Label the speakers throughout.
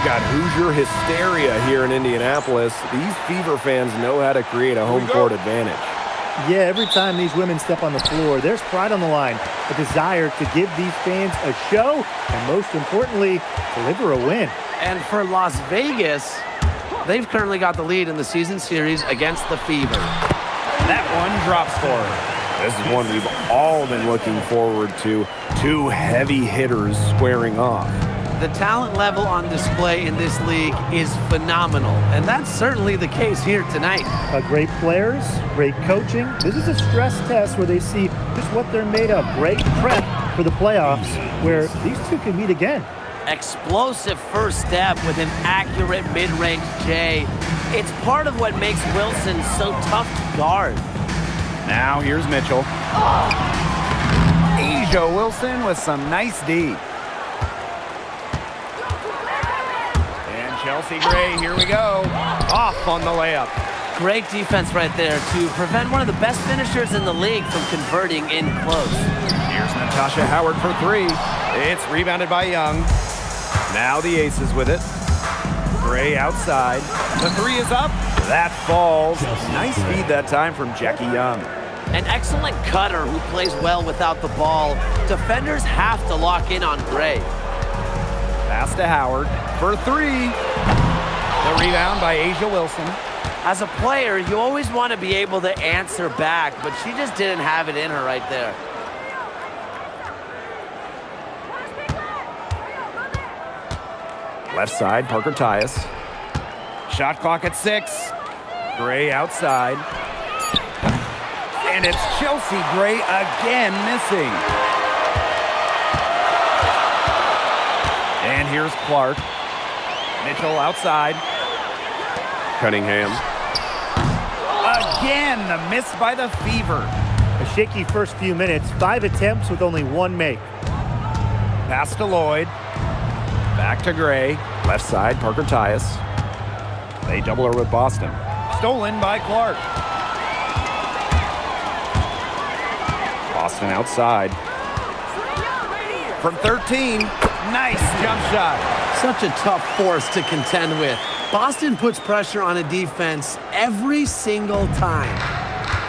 Speaker 1: got Hoosier hysteria here in Indianapolis. These Fever fans know how to create a home court advantage.
Speaker 2: Yeah, every time these women step on the floor, there's pride on the line, a desire to give these fans a show, and most importantly, deliver a win.
Speaker 3: And for Las Vegas, they've currently got the lead in the season series against the Fever.
Speaker 1: That one drops for her. This is one we've all been looking forward to. Two heavy hitters squaring off.
Speaker 3: The talent level on display in this league is phenomenal, and that's certainly the case here tonight.
Speaker 2: Great players, great coaching. This is a stress test where they see just what they're made of. Great prep for the playoffs where these two can meet again.
Speaker 3: Explosive first step with an accurate mid-range J. It's part of what makes Wilson so tough to guard.
Speaker 1: Now here's Mitchell. Asia Wilson with some nice D. Chelsea Gray, here we go. Off on the layup.
Speaker 3: Great defense right there to prevent one of the best finishers in the league from converting in close.
Speaker 1: Here's Natasha Howard for three. It's rebounded by Young. Now the Aces with it. Gray outside. The three is up. That falls. Nice feed that time from Jackie Young.
Speaker 3: An excellent cutter who plays well without the ball. Defenders have to lock in on Gray.
Speaker 1: Pass to Howard for three. The rebound by Asia Wilson.
Speaker 3: As a player, you always want to be able to answer back, but she just didn't have it in her right there.
Speaker 1: Left side, Parker Tyus. Shot clock at 6. Gray outside. And it's Chelsea Gray again missing. And here's Clark. Mitchell outside. Cunningham. Again, the miss by the Fever.
Speaker 2: A shaky first few minutes, 5 attempts with only 1 make.
Speaker 1: Pass to Lloyd. Back to Gray. Left side, Parker Tyus. They double her with Boston. Stolen by Clark. Boston outside. From 13. Nice jump shot.
Speaker 3: Such a tough force to contend with. Boston puts pressure on a defense every single time.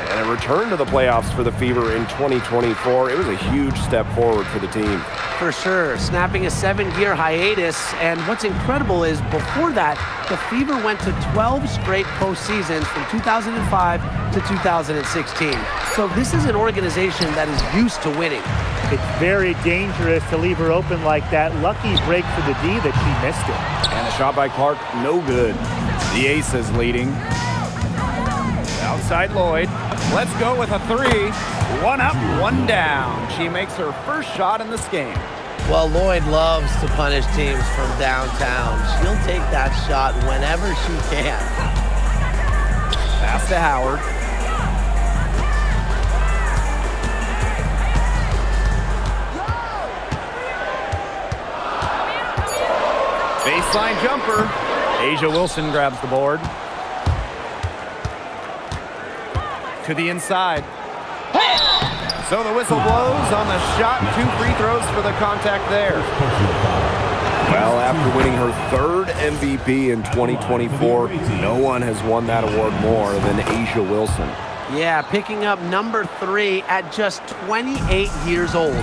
Speaker 1: And a return to the playoffs for the Fever in 2024. It was a huge step forward for the team.
Speaker 3: For sure, snapping a 7-year hiatus. And what's incredible is before that, the Fever went to 12 straight postseasons from 2005 to 2016. So this is an organization that is used to winning.
Speaker 2: It's very dangerous to leave her open like that. Lucky break for the D that she missed it.
Speaker 1: And the shot by Clark, no good. The Aces leading. Outside Lloyd. Let's go with a three. One up, one down. She makes her first shot in this game.
Speaker 3: Well, Lloyd loves to punish teams from downtown. She'll take that shot whenever she can.
Speaker 1: Pass to Howard. Baseline jumper. Asia Wilson grabs the board. To the inside. So the whistle blows on the shot. 2 free throws for the contact there. Well, after winning her 3rd MVP in 2024, no one has won that award more than Asia Wilson.
Speaker 3: Yeah, picking up number 3 at just 28 years old.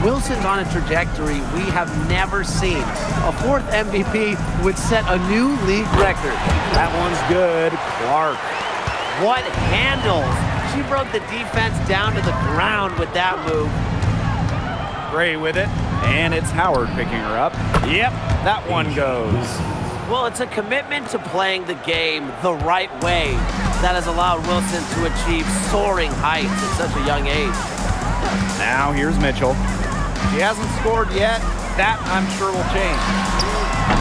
Speaker 3: Wilson's on a trajectory we have never seen. A 4th MVP would set a new league record.
Speaker 1: That one's good. Clark.
Speaker 3: What handles? She broke the defense down to the ground with that move.
Speaker 1: Gray with it, and it's Howard picking her up. Yep, that one goes.
Speaker 3: Well, it's a commitment to playing the game the right way that has allowed Wilson to achieve soaring heights at such a young age.
Speaker 1: Now here's Mitchell. She hasn't scored yet. That, I'm sure, will change.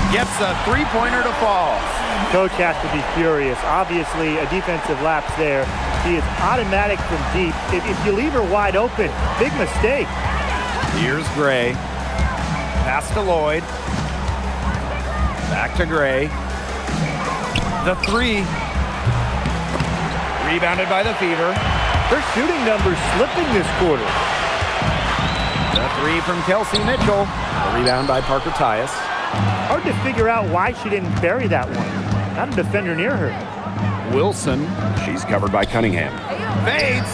Speaker 1: Gets a three-pointer to fall.
Speaker 2: Coach has to be furious. Obviously, a defensive lapse there. She is automatic from deep. If you leave her wide open, big mistake.
Speaker 1: Here's Gray. Pass to Lloyd. Back to Gray. The three. Rebounded by the Fever.
Speaker 2: Her shooting numbers slipping this quarter.
Speaker 1: The three from Kelsey Mitchell. A rebound by Parker Tyus.
Speaker 2: Hard to figure out why she didn't bury that one. Not a defender near her.
Speaker 1: Wilson, she's covered by Cunningham. Fades.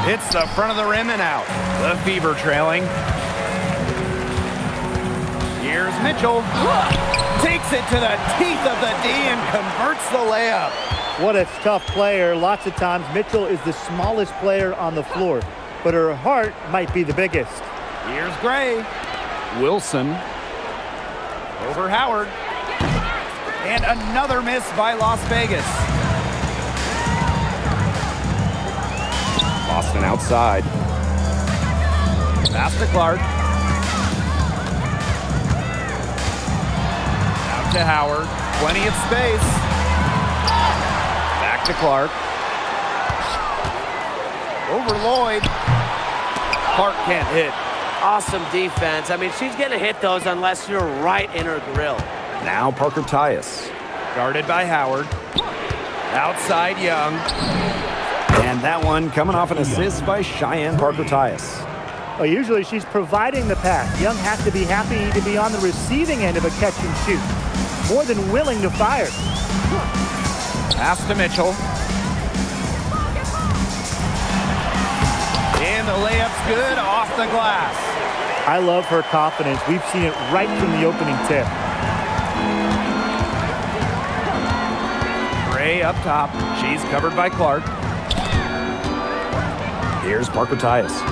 Speaker 1: Hits the front of the rim and out. The Fever trailing. Here's Mitchell. Takes it to the teeth of the D and converts the layup.
Speaker 2: What a tough player. Lots of times Mitchell is the smallest player on the floor, but her heart might be the biggest.
Speaker 1: Here's Gray. Wilson. Over Howard. And another miss by Las Vegas. Boston outside. Pass to Clark. Out to Howard. Plenty of space. Back to Clark. Over Lloyd. Clark can't hit.
Speaker 3: Awesome defense. I mean, she's going to hit those unless you're right in her grill.
Speaker 1: Now Parker Tyus. Guarded by Howard. Outside Young. And that one coming off an assist by Cheyenne Parker Tyus.
Speaker 2: Well, usually she's providing the pass. Young has to be happy to be on the receiving end of a catch and shoot. More than willing to fire.
Speaker 1: Pass to Mitchell. And the layup's good off the glass.
Speaker 2: I love her confidence. We've seen it right from the opening tip.
Speaker 1: Gray up top. She's covered by Clark. Here's Parker Tyus.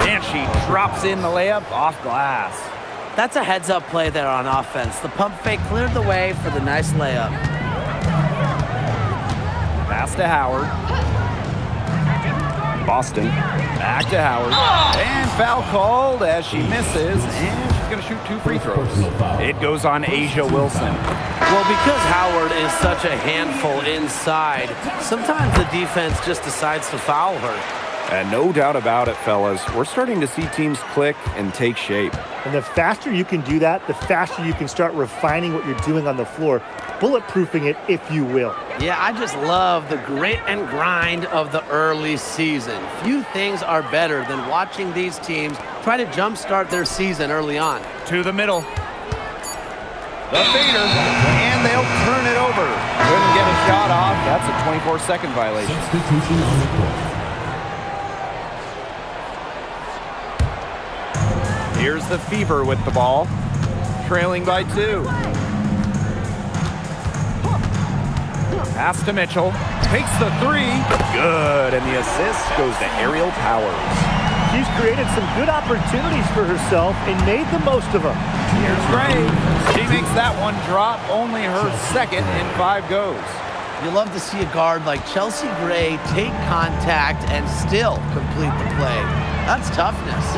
Speaker 1: And she drops in the layup off glass.
Speaker 3: That's a heads-up play there on offense. The pump fake cleared the way for the nice layup.
Speaker 1: Pass to Howard. Boston. Back to Howard. And foul called as she misses. And she's going to shoot 2 free throws. It goes on Asia Wilson.
Speaker 3: Well, because Howard is such a handful inside, sometimes the defense just decides to foul her.
Speaker 1: And no doubt about it, fellas, we're starting to see teams click and take shape.
Speaker 2: And the faster you can do that, the faster you can start refining what you're doing on the floor, bulletproofing it, if you will.
Speaker 3: Yeah, I just love the grit and grind of the early season. Few things are better than watching these teams try to jumpstart their season early on.
Speaker 1: To the middle. The fader, and they'll turn it over. Couldn't get a shot off. That's a 24-second violation.
Speaker 4: Substitution on the court.
Speaker 1: Here's the Fever with the ball, trailing by 2. Pass to Mitchell, takes the 3, good, and the assist goes to Ariel Powers.
Speaker 2: She's created some good opportunities for herself and made the most of them.
Speaker 1: Here's Gray, she makes that one drop, only her second in 5 goes.
Speaker 3: You love to see a guard like Chelsea Gray take contact and still complete the play. That's toughness.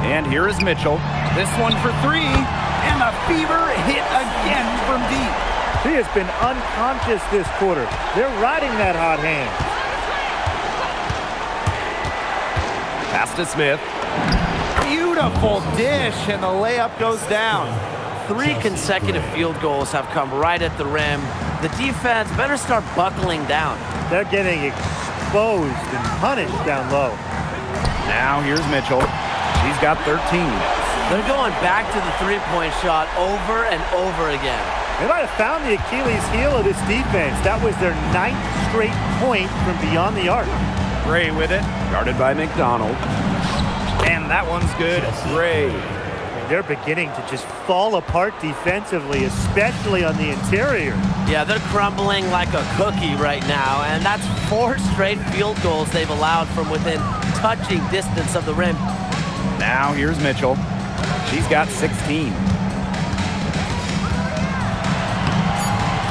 Speaker 1: And here is Mitchell. This one for 3, and the Fever hit again from deep.
Speaker 2: She has been unconscious this quarter. They're riding that hot hand.
Speaker 1: Pass to Smith. Beautiful dish, and the layup goes down.
Speaker 3: 3 consecutive field goals have come right at the rim. The defense better start buckling down.
Speaker 2: They're getting exposed and punished down low.
Speaker 1: Now here's Mitchell. She's got 13.
Speaker 3: They're going back to the three-point shot over and over again.
Speaker 2: They might have found the Achilles heel of this defense. That was their 9th straight point from beyond the arc.
Speaker 1: Gray with it, guarded by McDonald. And that one's good. Gray.
Speaker 2: They're beginning to just fall apart defensively, especially on the interior.
Speaker 3: Yeah, they're crumbling like a cookie right now, and that's 4 straight field goals they've allowed from within touching distance of the rim.
Speaker 1: Now here's Mitchell. She's got 16.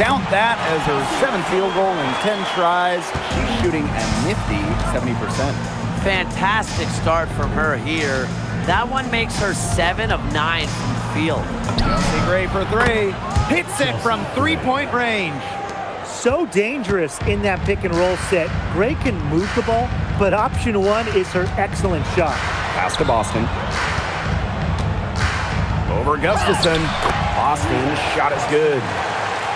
Speaker 1: Count that as her 7th field goal in 10 tries. She's shooting a nifty 70%.
Speaker 3: Fantastic start from her here. That one makes her 7 of 9 from the field.
Speaker 1: Chelsea Gray for 3. Hits it from 3-point range.
Speaker 2: So dangerous in that pick and roll set. Gray can move the ball, but option 1 is her excellent shot.
Speaker 1: Pass to Boston. Over Gustafson. Boston's shot is good.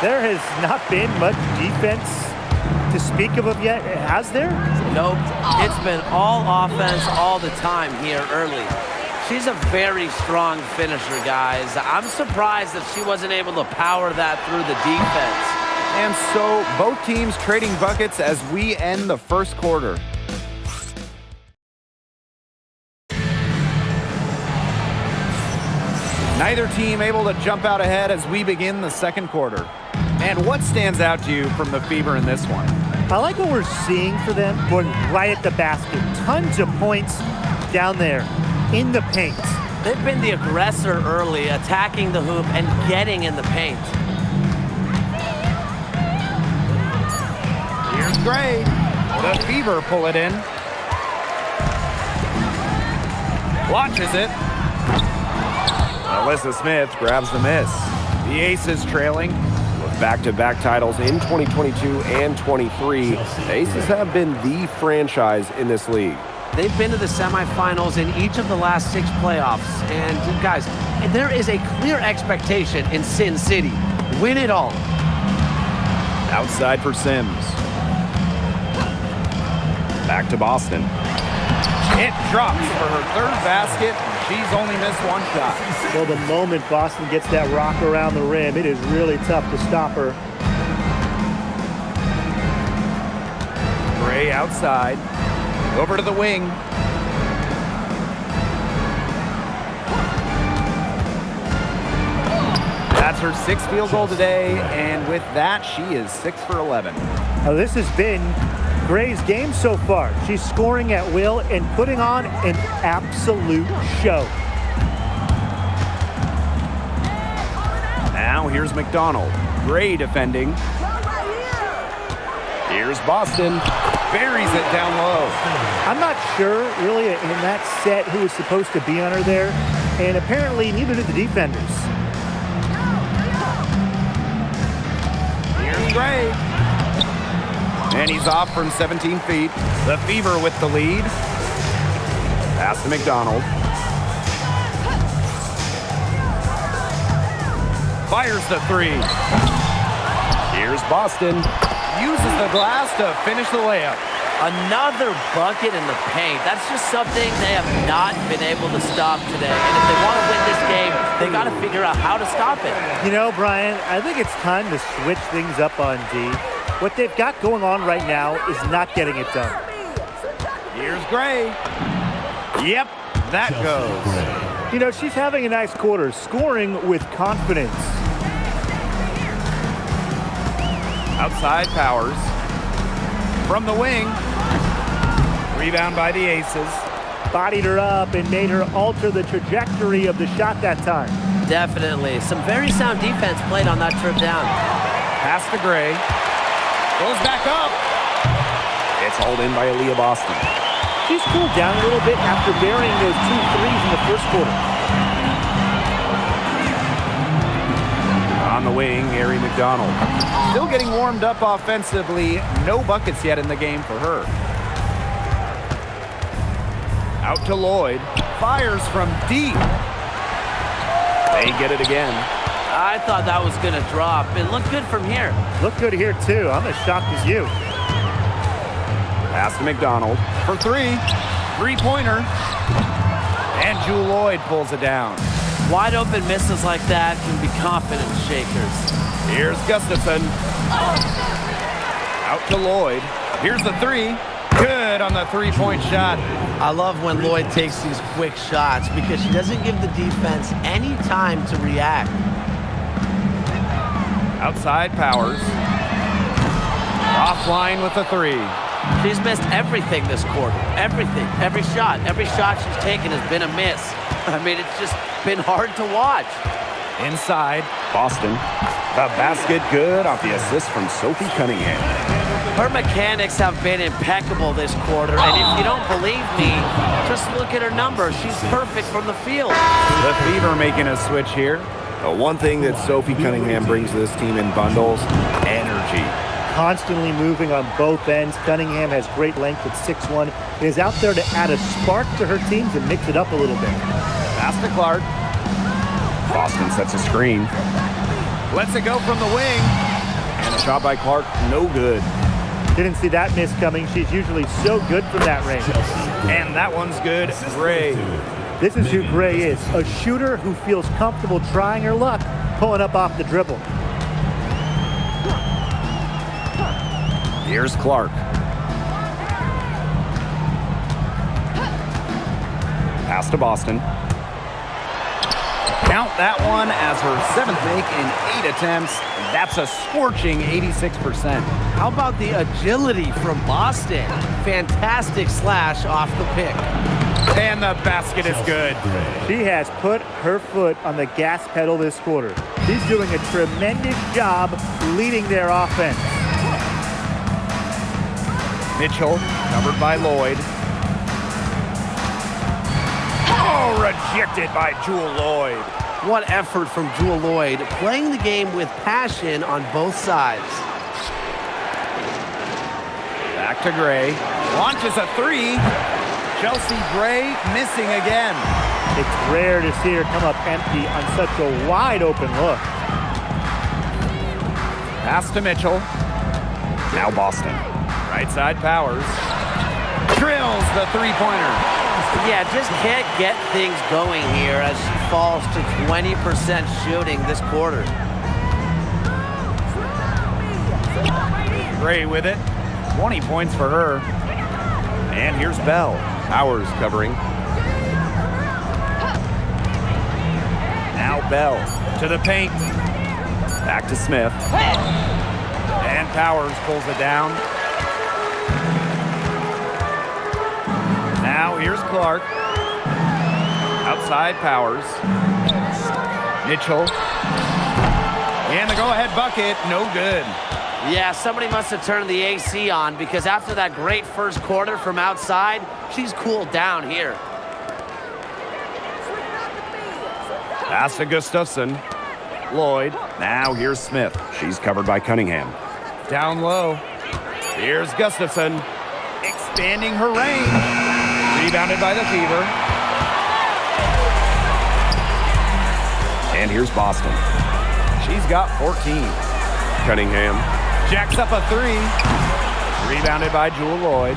Speaker 2: There has not been much defense to speak of yet, has there?
Speaker 3: Nope. It's been all offense all the time here early. She's a very strong finisher, guys. I'm surprised that she wasn't able to power that through the defense.
Speaker 1: And so both teams trading buckets as we end the first quarter. Neither team able to jump out ahead as we begin the second quarter. And what stands out to you from the Fever in this one?
Speaker 2: I like what we're seeing for them, going right at the basket. Tons of points down there in the paint.
Speaker 3: They've been the aggressor early, attacking the hoop and getting in the paint.
Speaker 1: Here's Gray. The Fever pull it in. Launches it. Alyssa Smith grabs the miss. The Aces trailing. With back-to-back titles in 2022 and 23, the Aces have been the franchise in this league.
Speaker 3: They've been to the semifinals in each of the last 6 playoffs. And guys, there is a clear expectation in Sin City. Win it all.
Speaker 1: Outside for Sims. Back to Boston. It drops for her third basket. She's only missed one shot.
Speaker 2: Well, the moment Boston gets that rock around the rim, it is really tough to stop her.
Speaker 1: Gray outside. Over to the wing. That's her 6th field goal today, and with that, she is 6 for 11.
Speaker 2: Now, this has been Gray's game so far. She's scoring at will and putting on an absolute show.
Speaker 1: Now here's McDonald. Gray defending. Here's Boston. Buries it down low.
Speaker 2: I'm not sure, really, in that set who was supposed to be on her there, and apparently neither did the defenders.
Speaker 1: Here's Gray. And he's off from 17 feet. The Fever with the lead. Pass to McDonald. Fires the 3. Here's Boston. Uses the glass to finish the layup.
Speaker 3: Another bucket in the paint. That's just something they have not been able to stop today. And if they want to win this game, they got to figure out how to stop it.
Speaker 2: You know, Brian, I think it's time to switch things up on D. What they've got going on right now is not getting it done.
Speaker 1: Here's Gray. Yep, that goes.
Speaker 2: You know, she's having a nice quarter, scoring with confidence.
Speaker 1: Outside Powers. From the wing. Rebound by the Aces.
Speaker 2: Bodied her up and made her alter the trajectory of the shot that time.
Speaker 3: Definitely. Some very sound defense played on that trip down.
Speaker 1: Pass to Gray. Goes back up. It's hauled in by Aaliyah Boston.
Speaker 2: She's cooled down a little bit after burying those 2 threes in the first quarter.
Speaker 1: On the wing, Ari McDonald. Still getting warmed up offensively. No buckets yet in the game for her. Out to Lloyd. Fires from deep. They get it again.
Speaker 3: I thought that was going to drop. It looked good from here.
Speaker 2: Looked good here, too. I'm as shocked as you.
Speaker 1: Pass to McDonald for 3. 3-pointer. And Jewel Lloyd pulls it down.
Speaker 3: Wide open misses like that can be confidence shakers.
Speaker 1: Here's Gustafson. Out to Lloyd. Here's the 3. Good on the 3-point shot.
Speaker 3: I love when Lloyd takes these quick shots because she doesn't give the defense any time to react.
Speaker 1: Outside Powers. Offline with the 3.
Speaker 3: She's missed everything this quarter. Everything. Every shot. Every shot she's taken has been a miss. I mean, it's just been hard to watch.
Speaker 1: Inside, Boston. The basket good off the assist from Sophie Cunningham.
Speaker 3: Her mechanics have been impeccable this quarter, and if you don't believe me, just look at her numbers. She's perfect from the field.
Speaker 1: The Fever making a switch here. The one thing that Sophie Cunningham brings to this team in bundles, energy.
Speaker 2: Constantly moving on both ends. Cunningham has great length at 6'1". Is out there to add a spark to her team to mix it up a little bit.
Speaker 1: Pass to Clark. Boston sets a screen. Lets it go from the wing. And a shot by Clark, no good.
Speaker 2: Didn't see that miss coming. She's usually so good from that range.
Speaker 1: And that one's good. Gray.
Speaker 2: This is who Gray is, a shooter who feels comfortable trying her luck, pulling up off the dribble.
Speaker 1: Here's Clark. Pass to Boston. Count that one as her 7th make in 8 attempts. That's a scorching 86%.
Speaker 3: How about the agility from Boston? Fantastic slash off the pick.
Speaker 1: And the basket is good.
Speaker 2: She has put her foot on the gas pedal this quarter. She's doing a tremendous job leading their offense.
Speaker 1: Mitchell, covered by Lloyd. Oh, rejected by Jewel Lloyd.
Speaker 3: What effort from Jewel Lloyd, playing the game with passion on both sides.
Speaker 1: Back to Gray. Launches a 3. Chelsea Gray missing again.
Speaker 2: It's rare to see her come up empty on such a wide open look.
Speaker 1: Pass to Mitchell. Now Boston. Right side Powers. Drills the three-pointer.
Speaker 3: Yeah, just can't get things going here as she falls to 20% shooting this quarter.
Speaker 1: Gray with it. 20 points for her. And here's Bell. Powers covering. Now Bell to the paint. Back to Smith. And Powers pulls it down. Now here's Clark. Outside Powers. Mitchell. And the go-ahead bucket, no good.
Speaker 3: Yeah, somebody must have turned the AC on because after that great first quarter from outside, she's cooled down here.
Speaker 1: Pass to Gustafson. Lloyd. Now here's Smith. She's covered by Cunningham. Down low. Here's Gustafson. Expanding her range. Rebounded by the Fever. And here's Boston. She's got 14. Cunningham jacks up a 3. Rebounded by Jewel Lloyd.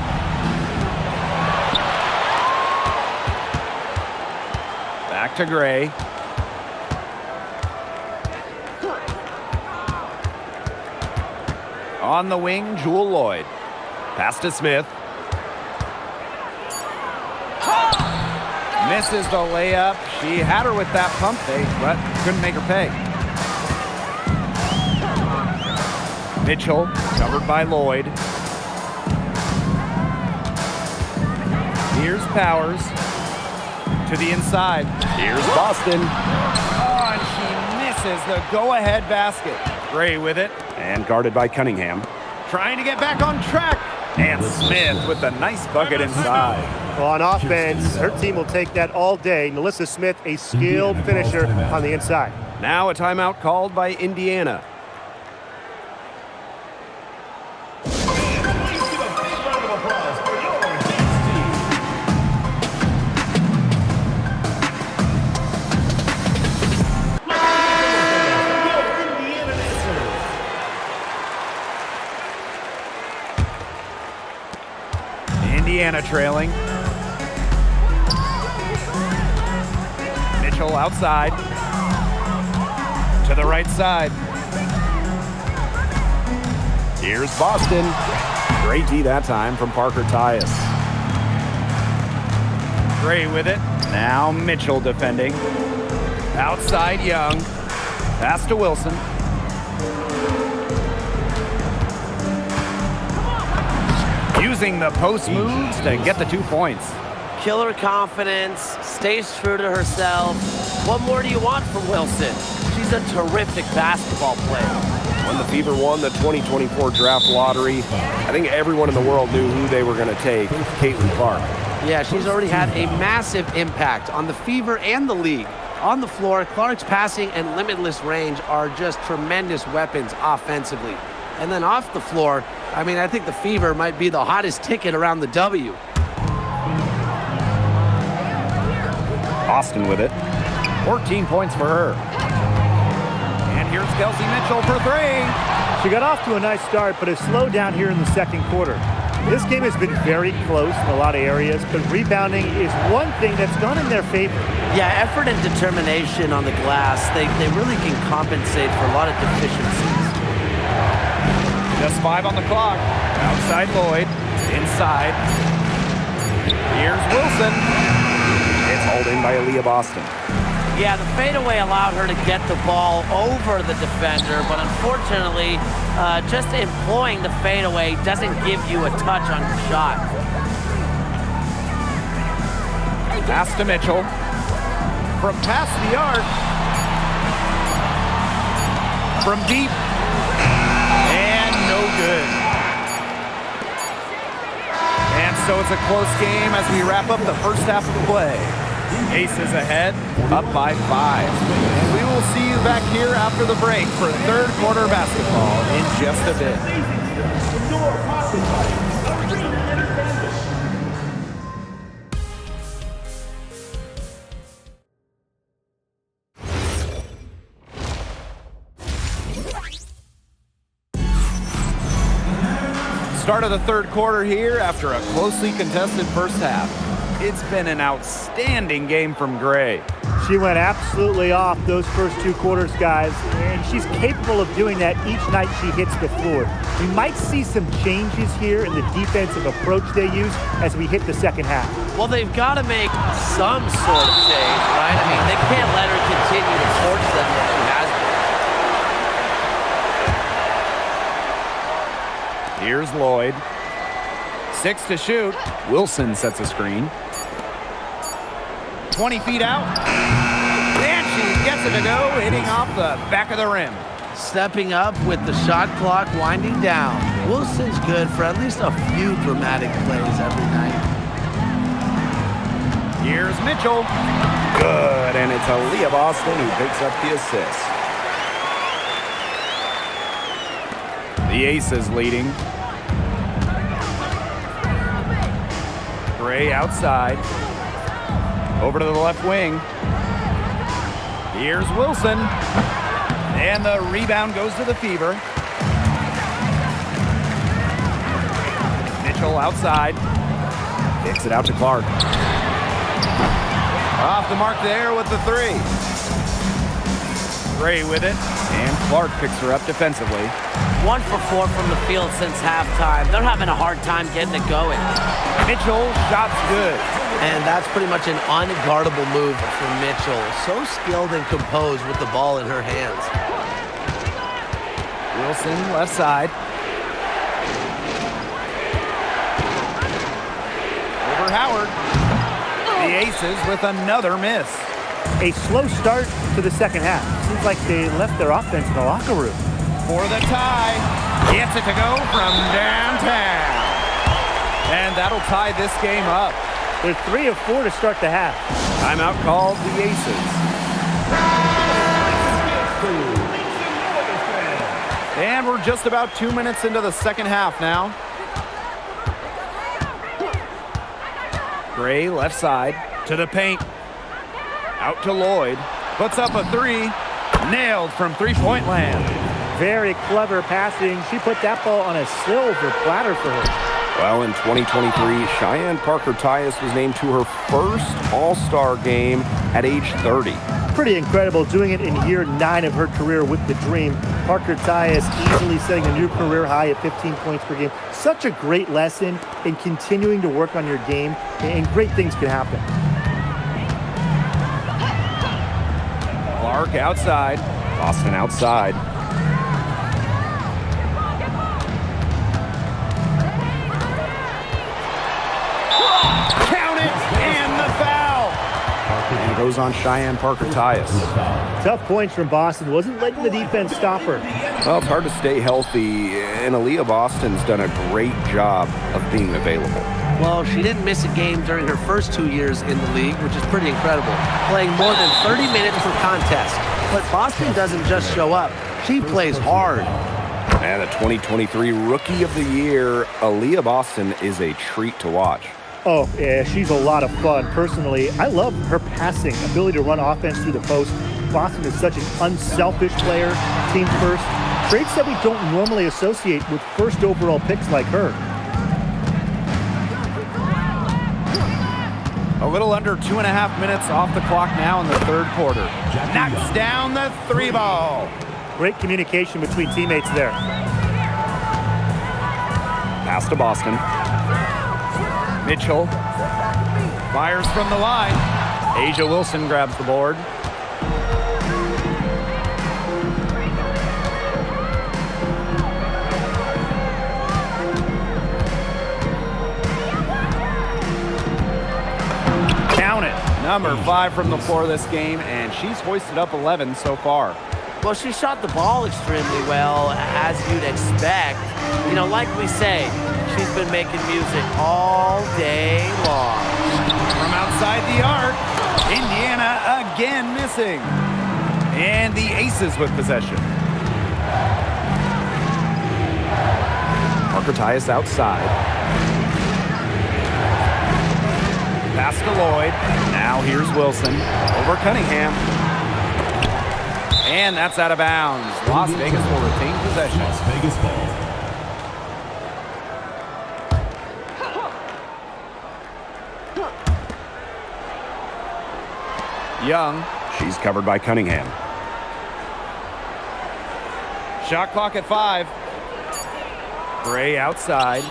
Speaker 1: Back to Gray. On the wing, Jewel Lloyd. Pass to Smith. Misses the layup. She had her with that pump fake, but couldn't make her pay. Mitchell, covered by Lloyd. Here's Powers. To the inside. Here's Boston. Oh, and she misses the go-ahead basket. Gray with it. And guarded by Cunningham. Trying to get back on track. And Smith with the nice bucket inside.
Speaker 2: Well, on offense, her team will take that all day. Melissa Smith, a skilled finisher on the inside.
Speaker 1: Now a timeout called by Indiana. Indiana trailing. Mitchell outside. To the right side. Here's Boston. Great D that time from Parker Tyus. Gray with it. Now Mitchell defending. Outside Young. Pass to Wilson. Using the post moves to get the 2 points.
Speaker 3: Killer confidence, stays true to herself. What more do you want from Wilson? She's a terrific basketball player.
Speaker 1: When the Fever won the 2024 draft lottery, I think everyone in the world knew who they were going to take, Caitlin Clark.
Speaker 3: Yeah, she's already had a massive impact on the Fever and the league. On the floor, Clark's passing and limitless range are just tremendous weapons offensively. And then off the floor, I mean, I think the Fever might be the hottest ticket around the W.
Speaker 1: Boston with it. 14 points for her. And here's Kelsey Mitchell for 3.
Speaker 2: She got off to a nice start, but has slowed down here in the second quarter. This game has been very close in a lot of areas, but rebounding is one thing that's gone in their favor.
Speaker 3: Yeah, effort and determination on the glass, they really can compensate for a lot of deficiencies.
Speaker 1: Just 5 on the clock. Outside Lloyd. Inside. Here's Wilson. It's hauled in by Aaliyah Boston.
Speaker 3: Yeah, the fadeaway allowed her to get the ball over the defender, but unfortunately, just employing the fadeaway doesn't give you a touch on your shot.
Speaker 1: Pass to Mitchell. From past the arc. From deep. And no good. And so it's a close game as we wrap up the first half of the play. Aces ahead, up by 5. And we will see you back here after the break for third quarter basketball in just a bit. Start of the third quarter here after a closely contested first half. It's been an outstanding game from Gray.
Speaker 2: She went absolutely off those first 2 quarters, guys, and she's capable of doing that each night she hits the floor. We might see some changes here in the defensive approach they use as we hit the second half.
Speaker 3: Well, they've got to make some sort of change, right? I mean, they can't let her continue to torch them like she has been.
Speaker 1: Here's Lloyd. 6 to shoot. Wilson sets a screen. 20 feet out. And she gets it to go, hitting off the back of the rim.
Speaker 3: Stepping up with the shot clock winding down. Wilson's good for at least a few dramatic plays every night.
Speaker 1: Here's Mitchell. Good, and it's Aaliyah Boston who picks up the assist. The Aces leading. Gray outside. Over to the left wing. Here's Wilson. And the rebound goes to the Fever. Mitchell outside. Kicks it out to Clark. Off the mark there with the 3. Gray with it. And Clark picks her up defensively.
Speaker 3: 1 for 4 from the field since halftime. They're having a hard time getting it going.
Speaker 1: Mitchell, shot's good.
Speaker 3: And that's pretty much an unguardable move for Mitchell. So skilled and composed with the ball in her hands.
Speaker 1: Wilson, left side. Over Howard. The Aces with another miss.
Speaker 2: A slow start to the second half. Seems like they left their offense in the locker room.
Speaker 1: For the tie. Gets it to go from downtown. And that'll tie this game up.
Speaker 2: They're 3 of 4 to start the half.
Speaker 1: Timeout called the Aces. And we're just about 2 minutes into the second half now. Gray left side to the paint. Out to Lloyd. Puts up a 3. Nailed from three-point land.
Speaker 2: Very clever passing. She put that ball on a silver platter for her.
Speaker 1: Well, in 2023, Cheyenne Parker-Tyus was named to her first All-Star game at age 30.
Speaker 2: Pretty incredible, doing it in year 9 of her career with the Dream. Parker-Tyus easily setting a new career high at 15 points per game. Such a great lesson in continuing to work on your game, and great things can happen.
Speaker 1: Clark outside. Boston outside. Count it, and the foul. And it goes on Cheyenne Parker-Tyus.
Speaker 2: Tough points from Boston. Wasn't letting the defense stop her.
Speaker 1: Well, it's hard to stay healthy, and Aaliyah Boston's done a great job of being available.
Speaker 3: Well, she didn't miss a game during her first 2 years in the league, which is pretty incredible, playing more than 30 minutes per contest. But Boston doesn't just show up. She plays hard.
Speaker 1: And the 2023 Rookie of the Year, Aaliyah Boston, is a treat to watch.
Speaker 2: Oh, yeah, she's a lot of fun. Personally, I love her passing, ability to run offense through the post. Boston is such an unselfish player, team first. Traits that we don't normally associate with first overall picks like her.
Speaker 1: A little under 2.5 minutes off the clock now in the third quarter. Knocks down the three ball.
Speaker 2: Great communication between teammates there.
Speaker 1: Pass to Boston. Mitchell fires from the line. Asia Wilson grabs the board. Count it. Number 5 from the floor this game, and she's hoisted up 11 so far.
Speaker 3: Well, she shot the ball extremely well, as you'd expect. You know, like we say, she's been making music all day long.
Speaker 1: From outside the arc, Indiana again missing. And the Aces with possession. Parker Tyus outside. Pass to Lloyd. Now here's Wilson over Cunningham. And that's out of bounds. Las Vegas will retain possession.
Speaker 4: Las Vegas ball.
Speaker 1: Young. She's covered by Cunningham. Shot clock at 5. Gray outside.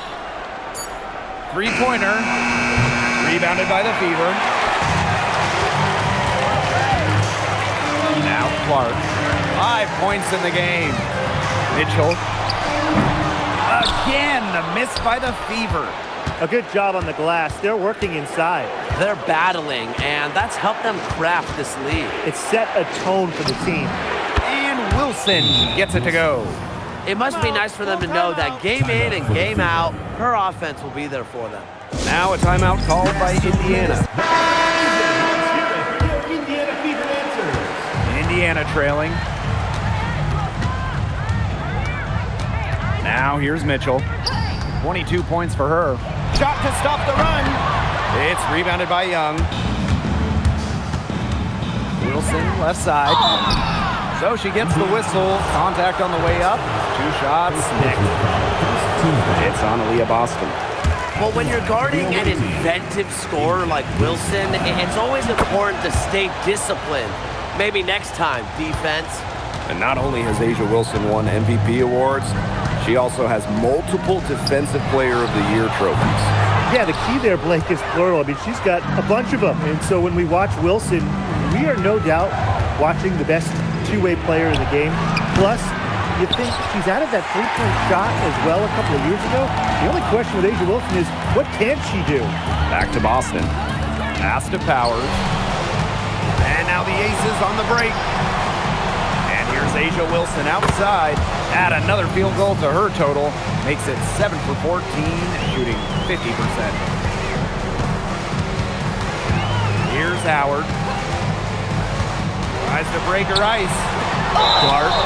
Speaker 1: Three-pointer. Rebounded by the Fever. Now Clark. 5 points in the game. Mitchell. Again, the miss by the Fever.
Speaker 2: A good job on the glass. They're working inside.
Speaker 3: They're battling, and that's helped them craft this lead.
Speaker 2: It set a tone for the team.
Speaker 1: And Wilson gets it to go.
Speaker 3: It must be nice for them to know that game in and game out, her offense will be there for them.
Speaker 1: Now a timeout called by Indiana. Indiana trailing. Now here's Mitchell. 22 points for her. Shot to stop the run. It's rebounded by Young. Wilson left side. So she gets the whistle. Contact on the way up. 2 shots. Nick. It's on Aaliyah Boston.
Speaker 3: Well, when you're guarding an inventive scorer like Wilson, it's always important to stay disciplined. Maybe next time, defense.
Speaker 1: And not only has Asia Wilson won MVP awards, she also has multiple Defensive Player of the Year trophies.
Speaker 2: Yeah, the key there, Blake, is plural. I mean, she's got a bunch of them. And so when we watch Wilson, we are no doubt watching the best two-way player in the game. Plus, you think she's added that three-point shot as well a couple of years ago. The only question with Asia Wilson is, what can she do?
Speaker 1: Back to Boston. Pass to Powers. And now the Aces on the break. And here's Asia Wilson outside. Add another field goal to her total. Makes it 7 for 14, shooting 50%. Here's Howard. Tries to break her ice. Clark.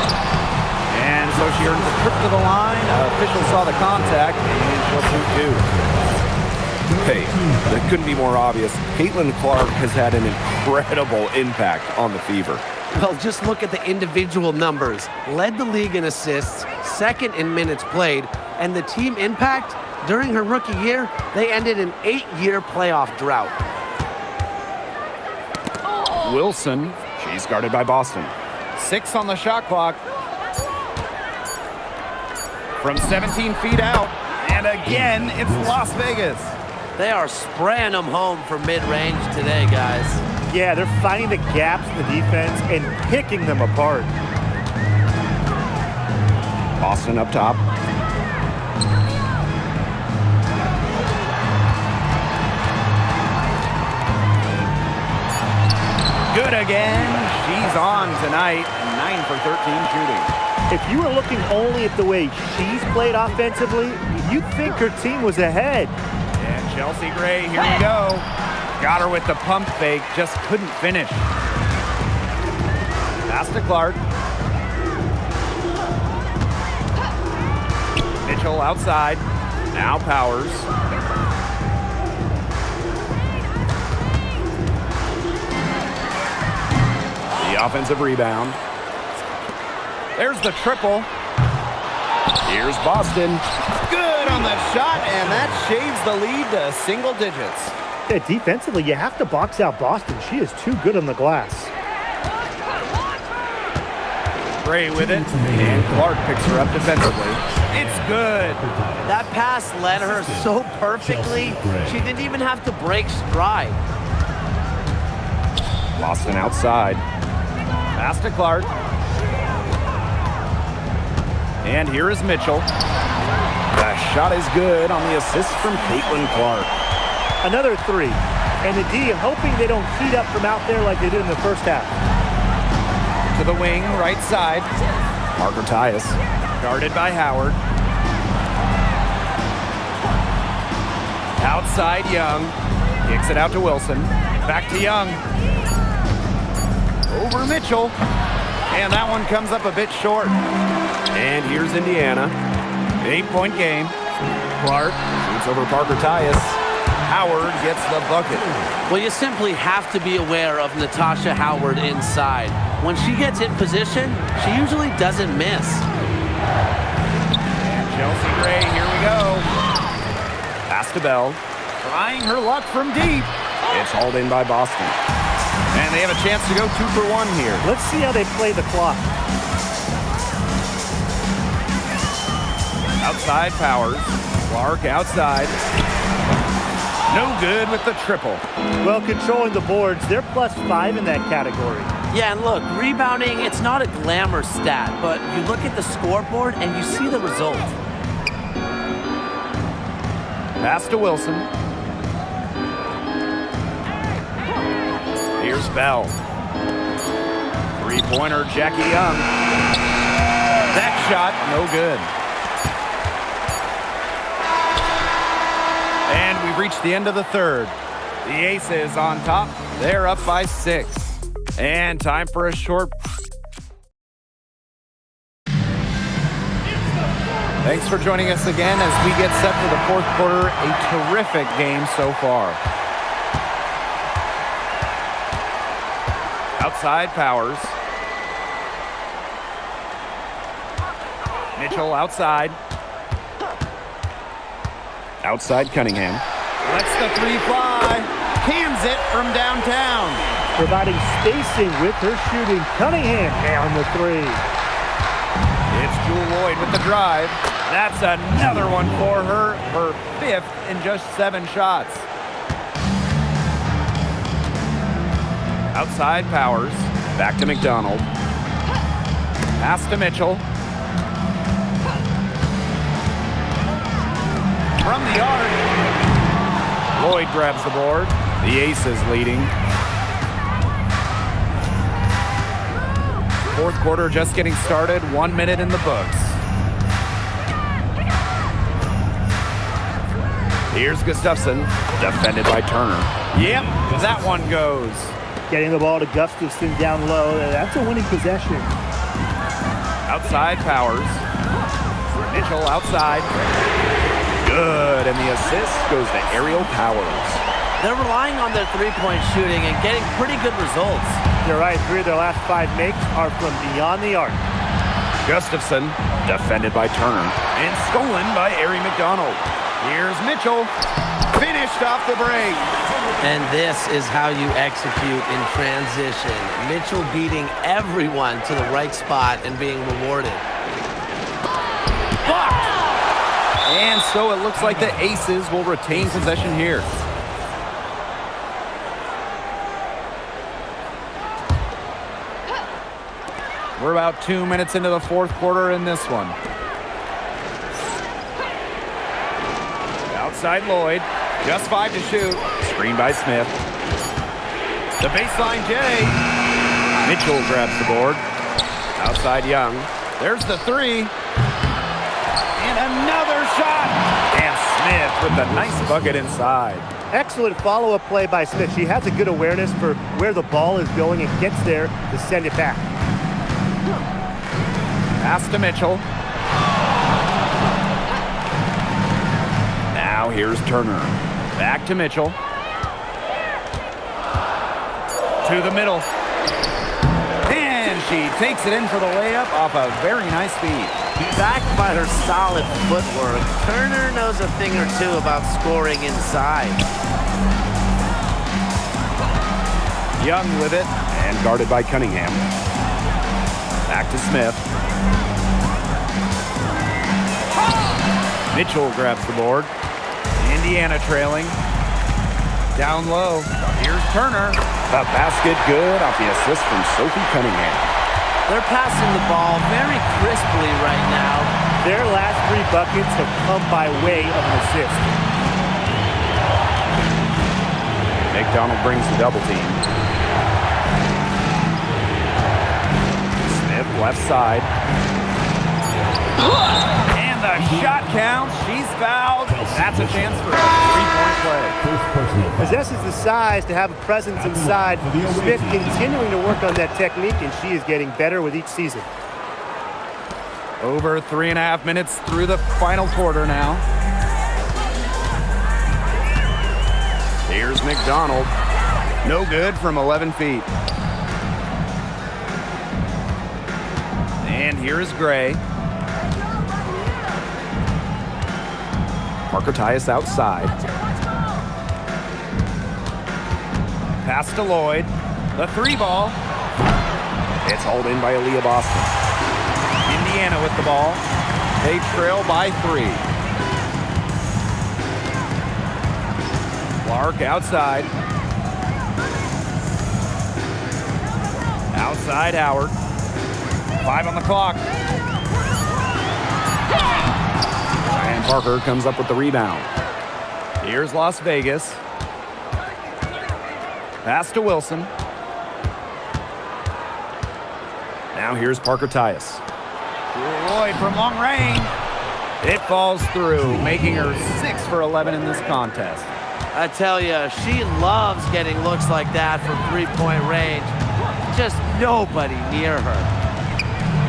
Speaker 1: And so she earns a trip to the line. Officials saw the contact, and she'll shoot 2. Hey, that couldn't be more obvious. Caitlin Clark has had an incredible impact on the Fever.
Speaker 3: Well, just look at the individual numbers. Led the league in assists, second in minutes played, and the team impact during her rookie year, they ended an 8-year playoff drought.
Speaker 1: Wilson, she's guarded by Boston. 6 on the shot clock. From 17 feet out, and again, it's Las Vegas.
Speaker 3: They are spraying them home for mid-range today, guys.
Speaker 2: Yeah, they're finding the gaps in the defense and picking them apart.
Speaker 1: Boston up top. Good again. She's on tonight. 9 for 13 shooting.
Speaker 2: If you were looking only at the way she's played offensively, you'd think her team was ahead.
Speaker 1: And Chelsea Gray, here we go. Got her with the pump fake, just couldn't finish. Pass to Clark. Mitchell outside. Now Powers. The offensive rebound. There's the triple. Here's Boston. Good on the shot, and that shaves the lead to single digits.
Speaker 2: Yeah, defensively, you have to box out Boston. She is too good on the glass.
Speaker 1: Gray with it, and Clark picks her up defensively. It's good.
Speaker 3: That pass led her so perfectly, she didn't even have to break stride.
Speaker 1: Boston outside. Pass to Clark. And here is Mitchell. The shot is good on the assist from Caitlin Clark.
Speaker 2: Another three. And the D hoping they don't heat up from out there like they did in the first half.
Speaker 1: To the wing, right side. Parker Tyus. Guarded by Howard. Outside Young. Kicks it out to Wilson. Back to Young. Over Mitchell. And that one comes up a bit short. And here's Indiana. 8-point game. Clark shoots over Parker Tyus. Howard gets the bucket.
Speaker 3: Well, you simply have to be aware of Natasha Howard inside. When she gets in position, she usually doesn't miss.
Speaker 1: And Chelsea Gray, here we go. Pass to Bell. Trying her luck from deep. It's hauled in by Boston. And they have a chance to go 2 for 1 here.
Speaker 2: Let's see how they play the clock.
Speaker 1: Outside Powers. Clark outside. No good with the triple.
Speaker 2: Well, controlling the boards, they're +5 in that category.
Speaker 3: Yeah, and look, rebounding, it's not a glamour stat, but you look at the scoreboard and you see the result.
Speaker 1: Pass to Wilson. Here's Bell. Three-pointer, Jackie Young. That shot, no good. And we've reached the end of the third. The Aces on top. They're up by 6. And time for a short. Thanks for joining us again as we get set for the fourth quarter. A terrific game so far. Outside Powers. Mitchell outside. Outside Cunningham. Lets the three fly. Cans it from downtown.
Speaker 2: Providing spacing with her shooting. Cunningham down the three.
Speaker 1: It's Jewel Lloyd with the drive. That's another one for her. Her 5th in just 7 shots. Outside Powers. Back to McDonald. Pass to Mitchell. From the arc. Lloyd grabs the board. The Aces leading. Fourth quarter just getting started. 1 minute in the books. Here's Gustafson. Defended by Turner. Yep, that one goes.
Speaker 2: Getting the ball to Gustafson down low. That's a winning possession.
Speaker 1: Outside Powers. Mitchell outside. Good, and the assist goes to Ariel Powers.
Speaker 3: They're relying on their three-point shooting and getting pretty good results.
Speaker 2: You're right, 3 of their last 5 makes are from beyond the arc.
Speaker 1: Gustafson, defended by Turner, and stolen by Ari McDonald. Here's Mitchell, finished off the break.
Speaker 3: And this is how you execute in transition. Mitchell beating everyone to the right spot and being rewarded.
Speaker 1: Blocked. And so it looks like the Aces will retain possession here. We're about 2 minutes into the fourth quarter in this one. Outside Lloyd, just 5 to shoot. Screen by Smith. The baseline J. Mitchell grabs the board. Outside Young. There's the 3. And another shot. And Smith with the nice bucket inside.
Speaker 2: Excellent follow-up play by Smith. She has a good awareness for where the ball is going and gets there to send it back.
Speaker 1: Pass to Mitchell. Now here's Turner. Back to Mitchell. To the middle. And She takes it in for the layup off a very nice feed.
Speaker 3: Backed by her solid footwork, Turner knows a thing or two about scoring inside.
Speaker 1: Young with it, and guarded by Cunningham. Back to Smith. Mitchell grabs the board. Indiana trailing. Down low. Here's Turner. The basket good off the assist from Sophie Cunningham.
Speaker 3: They're passing the ball very crisply right now.
Speaker 2: Their last 3 buckets have come by way of an assist.
Speaker 1: McDonald brings the double team. Smith left side. And the shot counts. She's fouled. That's a chance for a 3-point play.
Speaker 2: Possesses the size to have a presence inside. Smith continuing to work on that technique, and she is getting better with each season.
Speaker 1: Over 3.5 minutes through the final quarter now. Here's McDonald. No good from 11 feet. And here is Gray. Parker Tyus outside. Pass to Lloyd. The 3 ball. It's hauled in by Aaliyah Boston. Indiana with the ball. They trail by 3. Clark outside. Outside Howard. 5 on the clock. And Parker comes up with the rebound. Here's Las Vegas. Pass to Wilson. Now here's Parker Tyus. Lloyd from long range. It falls through, making her 6 for 11 in this contest.
Speaker 3: I tell you, she loves getting looks like that from 3-point range. Just nobody near her.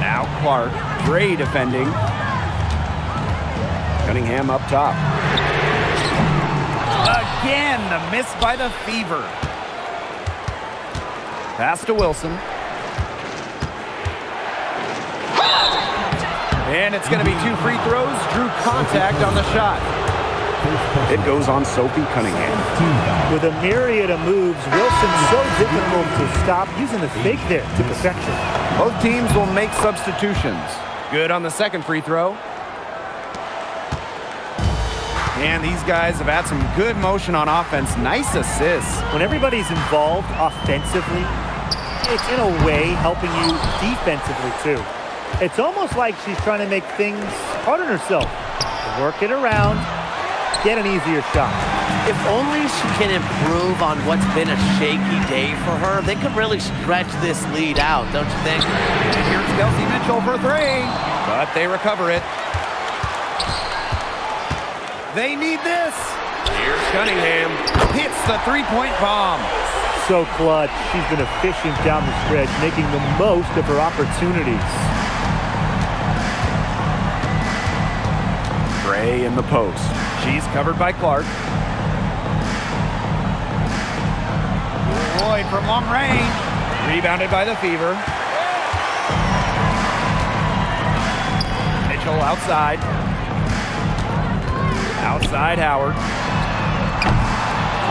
Speaker 1: Now Clark, Dre defending. Cunningham up top. Again, the miss by the Fever. Pass to Wilson. And it's going to be 2 free throws. Drew contact on the shot. It goes on Sophie Cunningham.
Speaker 2: With a myriad of moves, Wilson's so difficult to stop, using the fake there to perfection.
Speaker 1: Both teams will make substitutions. Good on the second free throw. And these guys have had some good motion on offense. Nice assists.
Speaker 2: When everybody's involved offensively, it's in a way helping you defensively too. It's almost like she's trying to make things hard on herself. Work it around, get an easier shot.
Speaker 3: If only she can improve on what's been a shaky day for her, they could really stretch this lead out, don't you think?
Speaker 1: And here's Kelsey Mitchell for 3, but they recover it. They need this. Here's Cunningham. Hits the 3-point bomb.
Speaker 2: So clutch. She's been efficient down the stretch, making the most of her opportunities.
Speaker 1: Gray in the post. She's covered by Clark. Lloyd from long range. Rebounded by the Fever. Mitchell outside. Outside Howard.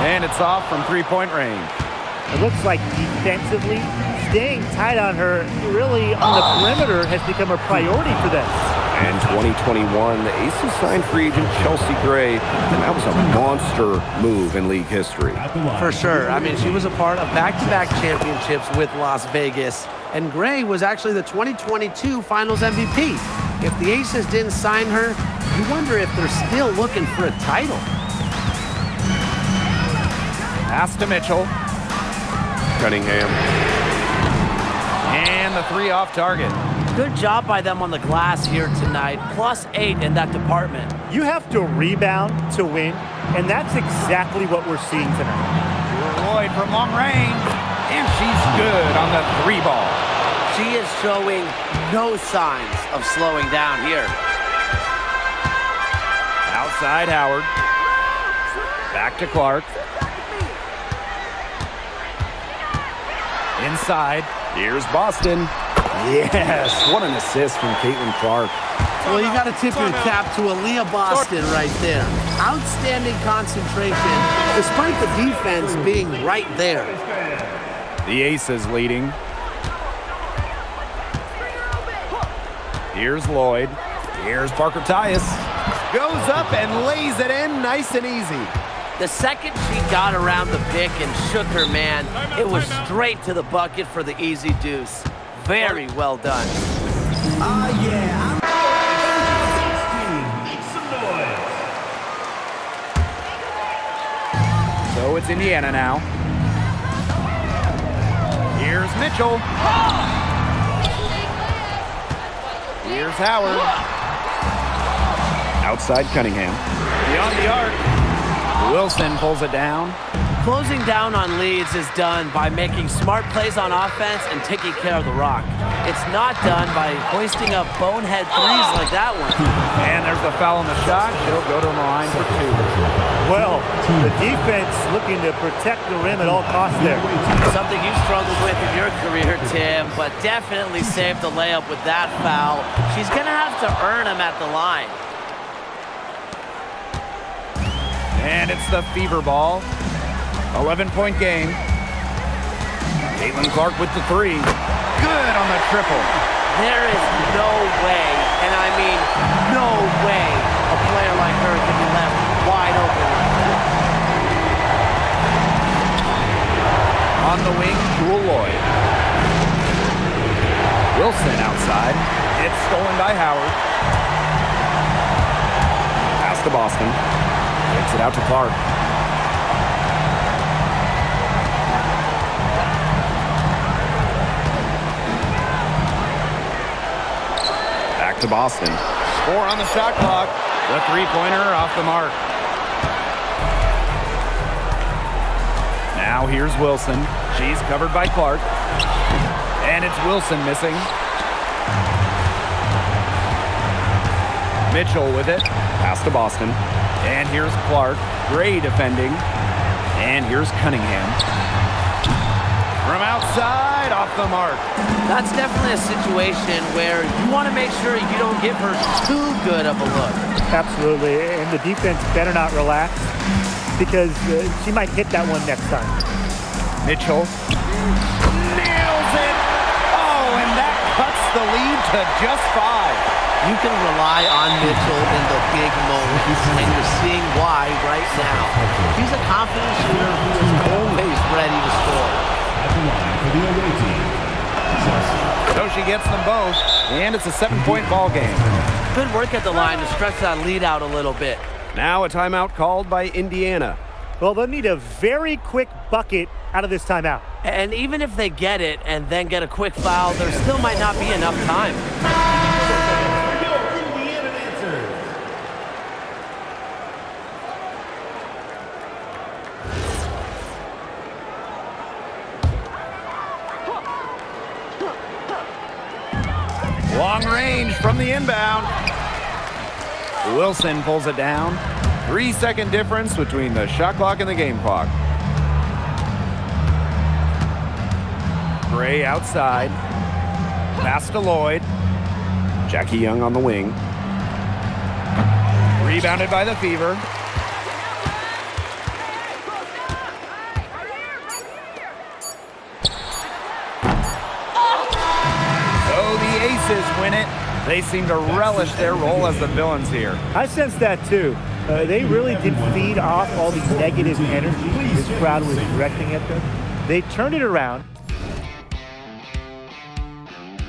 Speaker 1: And it's off from 3-point range.
Speaker 2: It looks like defensively, staying tight on her really on the perimeter has become a priority for them.
Speaker 1: And 2021, the Aces signed free agent Chelsea Gray, and that was a monster move in league history.
Speaker 3: For sure. I mean, she was a part of back-to-back championships with Las Vegas, and Gray was actually the 2022 Finals MVP. If the Aces didn't sign her, you wonder if they're still looking for a title.
Speaker 1: Pass to Mitchell. Cunningham. And the 3 off target.
Speaker 3: Good job by them on the glass here tonight. +8 in that department.
Speaker 2: You have to rebound to win, and that's exactly what we're seeing tonight.
Speaker 1: Lloyd from long range, and she's good on the 3 ball.
Speaker 3: She is showing no signs of slowing down here.
Speaker 1: Outside Howard. Back to Clark. Inside. Here's Boston. Yes, what an assist from Caitlin Clark.
Speaker 3: Well, you got to tip your cap to Aaliyah Boston right there. Outstanding concentration, despite the defense being right there.
Speaker 1: The Aces leading. Here's Lloyd. Here's Parker Tyus. Goes up and lays it in nice and easy.
Speaker 4: The second she got around the pick and shook her man, it was straight to the bucket for the easy deuce. Very well done.
Speaker 1: So it's Indiana now. Here's Mitchell. Here's Howard. Outside Cunningham. Beyond the arc. Wilson pulls it down.
Speaker 4: Closing down on leads is done by making smart plays on offense and taking care of the rock. It's not done by hoisting up bonehead threes like that one.
Speaker 1: And there's the foul on the shot. She'll go to the line for 2.
Speaker 2: Well, the defense looking to protect the rim at all costs there.
Speaker 4: Something you struggled with in your career, Tim, but definitely saved the layup with that foul. She's going to have to earn him at the line.
Speaker 1: And it's the Fever ball. 11-point game. Caitlin Clark with the 3. Good on the triple.
Speaker 4: There is no way, and I mean no way, a player like her can be left wide open like that.
Speaker 1: On the wing, Jewel Lloyd. Wilson outside. It's stolen by Howard. Pass to Boston. Takes it out to Clark. Back to Boston. 4 on the shot clock. The 3-pointer off the mark. Now here's Wilson. She's covered by Clark. And it's Wilson missing. Mitchell with it. Pass to Boston. And here's Clark. Gray defending. And here's Cunningham. From outside, off the mark.
Speaker 4: That's definitely a situation where you want to make sure you don't give her too good of a look.
Speaker 2: Absolutely, and the defense better not relax because she might hit that one next time.
Speaker 1: Mitchell nails it. Oh, and that cuts the lead to just 5.
Speaker 3: You can rely on Mitchell in the big moments, and you're seeing why right now. She's a confident shooter who is always ready to score.
Speaker 1: So she gets them both, and it's a 7-point ball game.
Speaker 4: Good work at the line to stretch that lead out a little bit.
Speaker 1: Now a timeout called by Indiana.
Speaker 2: Well, they'll need a very quick bucket out of this timeout.
Speaker 4: And even if they get it and then get a quick foul, there still might not be enough time.
Speaker 1: Long range from the inbound. Wilson pulls it down. 3-second difference between the shot clock and the game clock. Gray outside. Pass to Lloyd. Jackie Young on the wing. Rebounded by the Fever. Win it. They seem to relish their role as the villains here.
Speaker 2: I sense that too. They really did feed off all the negative energy this crowd was directing at them. They turned it around.